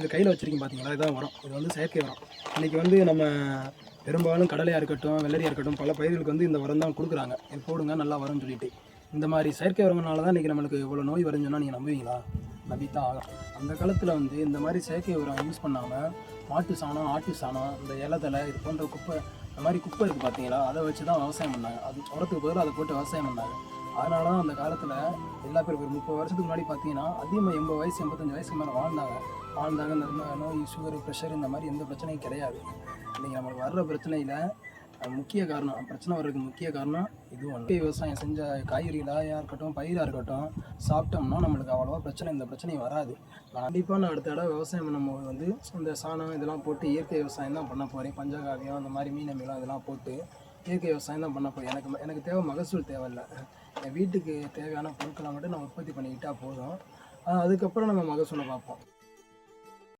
இது கையில் வச்சுருக்கீங்க பார்த்தீங்களா, இதுதான் உரம். இது வந்து செயற்கை உரம். இன்றைக்கி வந்து நம்ம பெரும்பாலும் கடலையாக இருக்கட்டும், வெள்ளரியாக இருக்கட்டும், பல பயிர்களுக்கு வந்து இந்த உரம் தான் கொடுக்குறாங்க. இது போடுங்க நல்லா வரும்னு சொல்லிட்டு. இந்த மாதிரி செயற்கை உரங்களால தான் இன்றைக்கி நம்மளுக்கு இவ்வளோ நோய் வரும்னு சொன்னால் நீங்கள் நம்புவீங்களா? நம்பித்தான் ஆகும். அந்த காலத்தில் வந்து இந்த மாதிரி செயற்கை உரம் யூஸ் பண்ணாமல் மாட்டு சாணம், ஆட்டு சாணம், இந்த இலதலை இது போன்ற குப்பை, இந்த மாதிரி குப்பை இருக்குது பார்த்தீங்களா, அதை வச்சு தான் விவசாயம் பண்ணாங்க. அது உரத்துக்கு பதிலாக அதை போட்டு விவசாயம் பண்ணாங்க. அதனால தான் அந்த காலத்தில் எல்லா பேரும் ஒரு 30 வருஷத்துக்கு முன்னாடி பார்த்தீங்கன்னா அதிகமாக 80 வயசு 85 வயசுக்கு மேலே வாழ்ந்தாங்க. இந்த நோய், சுகரு, ப்ரெஷர் இந்த மாதிரி எந்த பிரச்சனையும் கிடையாது. இன்றைக்கி நம்மளுக்கு வர்ற பிரச்சனையில் முக்கிய காரணம், பிரச்சனை வர்றதுக்கு முக்கிய காரணம் இது ஒன்று. விவசாயம் செஞ்ச காய்கறிகளாக இருக்கட்டும், பயிராக இருக்கட்டும் சாப்பிட்டோம்னா நம்மளுக்கு அவ்வளோவா இந்த பிரச்சனையும் வராது. கண்டிப்பாக நான் அடுத்த தடவை விவசாயம் பண்ணும்போது வந்து இந்த சாணம் இதெல்லாம் போட்டு இயற்கை விவசாயம் தான் பண்ண போகிறேன். பஞ்சகாவியம் அந்த மாதிரி மீன் அமிலம் இதெல்லாம் போட்டு இயற்கை விவசாயம் தான் பண்ண போகிறேன். எனக்கு தேவை மகசூல் தேவையில்லை. என் வீட்டுக்கு தேவையான பொருட்களை மட்டும் நான் உற்பத்தி பண்ணிக்கிட்டால் போதும். அதுக்கப்புறம் நம்ம மகசூலை பார்ப்போம்.